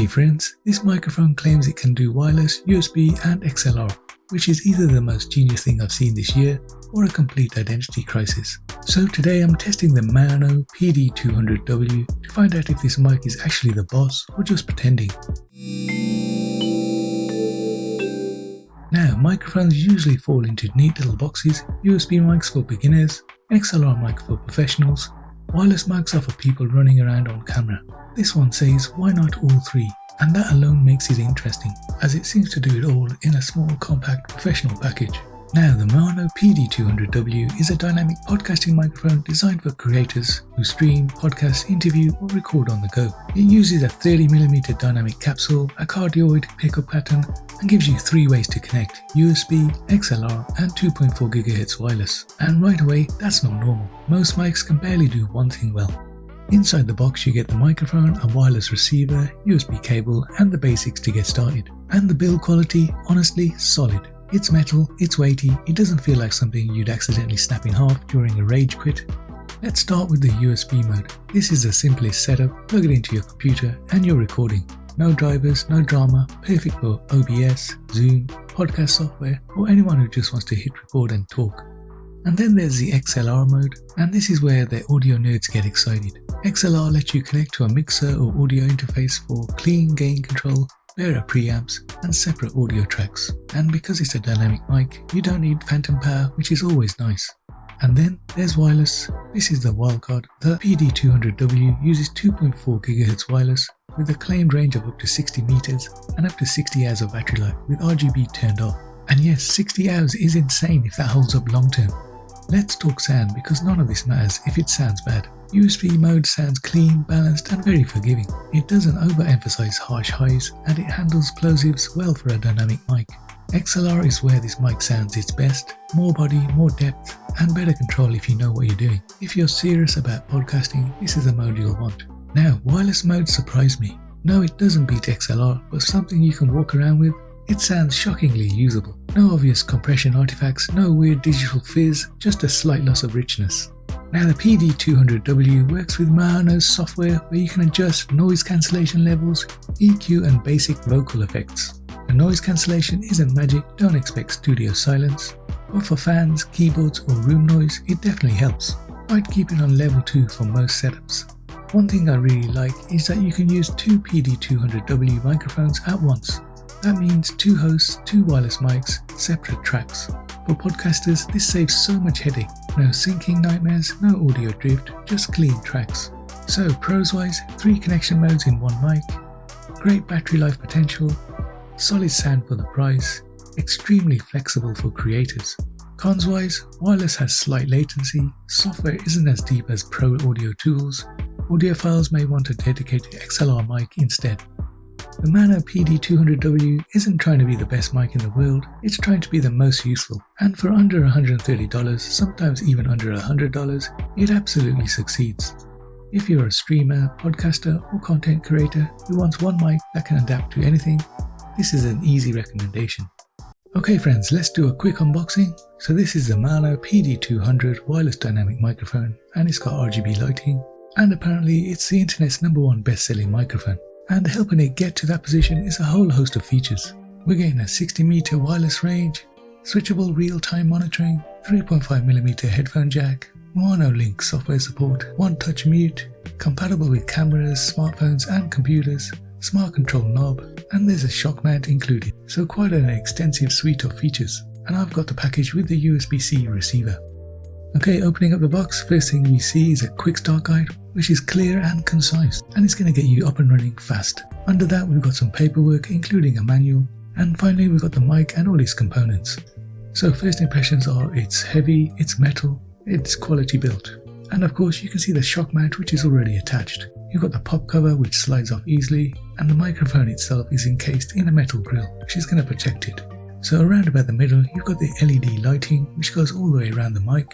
Hey friends, this microphone claims it can do wireless, USB and XLR, which is either the most genius thing I've seen this year or a complete identity crisis. So today I'm testing the Maono PD200W to find out if this mic is actually the boss or just pretending. Now, microphones usually fall into neat little boxes: USB mics for beginners, XLR mic for professionals, wireless mics are for people running around on camera. This one says why not all three, and that alone makes it interesting, as it seems to do it all in a small compact professional package. Now, the Maono PD200W is a dynamic podcasting microphone designed for creators who stream, podcast, interview or record on the go. It uses a 30mm dynamic capsule, a cardioid pickup pattern, and gives you 3 ways to connect: USB, XLR and 2.4 GHz wireless. And right away, that's not normal. Most mics can barely do one thing well. Inside the box you get the microphone, a wireless receiver, USB cable and the basics to get started. And the build quality, honestly, solid. It's metal, it's weighty, it doesn't feel like something you'd accidentally snap in half during a rage quit. Let's start with the USB mode. This is the simplest setup: plug it into your computer and you're recording. No drivers, no drama, perfect for OBS, Zoom, podcast software, or anyone who just wants to hit record and talk. And then there's the XLR mode, and this is where the audio nerds get excited. XLR lets you connect to a mixer or audio interface for clean gain control, better preamps and separate audio tracks. And because it's a dynamic mic, you don't need phantom power, which is always nice. And then there's wireless. This is the wildcard. The PD200W uses 2.4 GHz wireless with a claimed range of up to 60 meters and up to 60 hours of battery life with RGB turned off. And yes, 60 hours is insane if that holds up long term. Let's talk sound, because none of this matters if it sounds bad. USB mode sounds clean, balanced and very forgiving. It doesn't overemphasize harsh highs and it handles plosives well for a dynamic mic. XLR is where this mic sounds its best: more body, more depth and better control if you know what you're doing. If you're serious about podcasting, this is the mode you'll want. Now, wireless mode surprised me. No, it doesn't beat XLR, but something you can walk around with. It sounds shockingly usable. No obvious compression artifacts, no weird digital fizz, just a slight loss of richness. Now, the PD200W works with Maono's software where you can adjust noise cancellation levels, EQ and basic vocal effects. The noise cancellation isn't magic, don't expect studio silence, but for fans, keyboards or room noise it definitely helps. I'd keep it on level 2 for most setups. One thing I really like is that you can use 2 PD200W microphones at once. That means 2 hosts, 2 wireless mics, separate tracks. For podcasters, this saves so much headache. No syncing nightmares, no audio drift, just clean tracks. So pros wise, 3 connection modes in one mic, great battery life potential, solid sound for the price, extremely flexible for creators. Cons wise, wireless has slight latency, software isn't as deep as pro audio tools, audiophiles may want a dedicated XLR mic instead. The Maono PD200W isn't trying to be the best mic in the world, it's trying to be the most useful, and for under $130, sometimes even under $100, it absolutely succeeds. If you're a streamer, podcaster or content creator who wants one mic that can adapt to anything, this is an easy recommendation. Okay friends, let's do a quick unboxing. So this is the Maono PD200 wireless dynamic microphone, and it's got RGB lighting, and apparently it's the internet's #1 best-selling microphone. And helping it get to that position is a whole host of features. We're getting a 60-meter wireless range, switchable real-time monitoring, 3.5mm headphone jack, Maono Link software support, one-touch mute, compatible with cameras, smartphones and computers, smart control knob, and there's a shock mount included. So quite an extensive suite of features. And I've got the package with the USB-C receiver. Okay, opening up the box, first thing we see is a quick start guide, which is clear and concise, and it's going to get you up and running fast. Under that we've got some paperwork including a manual, and finally we've got the mic and all its components. So first impressions are it's heavy, it's metal, it's quality built, and of course you can see the shock mount which is already attached. You've got the pop cover which slides off easily, and the microphone itself is encased in a metal grille which is going to protect it. So around about the middle you've got the LED lighting which goes all the way around the mic.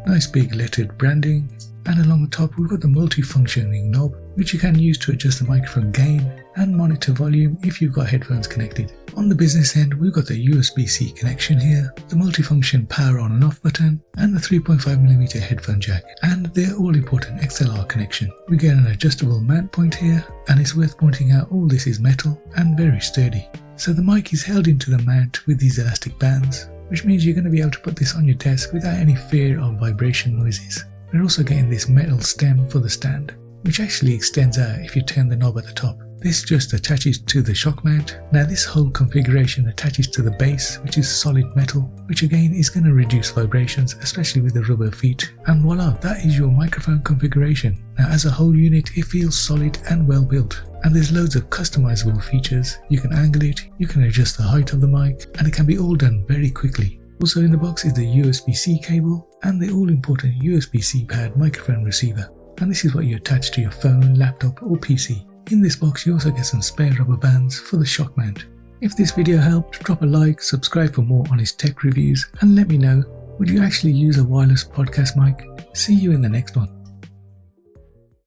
Nice big lettered branding, and along the top we've got the multi-functioning knob which you can use to adjust the microphone gain and monitor volume if you've got headphones connected. On the business end, we've got the USB-C connection here, the multifunction power on and off button, and the 3.5mm headphone jack, and the all-important XLR connection. We get an adjustable mount point here, and it's worth pointing out all this is metal and very sturdy. So the mic is held into the mount with these elastic bands, which means you're going to be able to put this on your desk without any fear of vibration noises. We're also getting this metal stem for the stand, which actually extends out if you turn the knob at the top. This just attaches to the shock mount. Now this whole configuration attaches to the base, which is solid metal, which again is going to reduce vibrations, especially with the rubber feet. And voila, that is your microphone configuration. Now as a whole unit, it feels solid and well built. And there's loads of customizable features. You can angle it, you can adjust the height of the mic, and it can be all done very quickly. Also in the box is the USB-C cable and the all-important USB-C powered microphone receiver. And this is what you attach to your phone, laptop or PC. In this box you also get some spare rubber bands for the shock mount. If this video helped, drop a like, subscribe for more honest tech reviews, and let me know, would you actually use a wireless podcast mic? See you in the next one.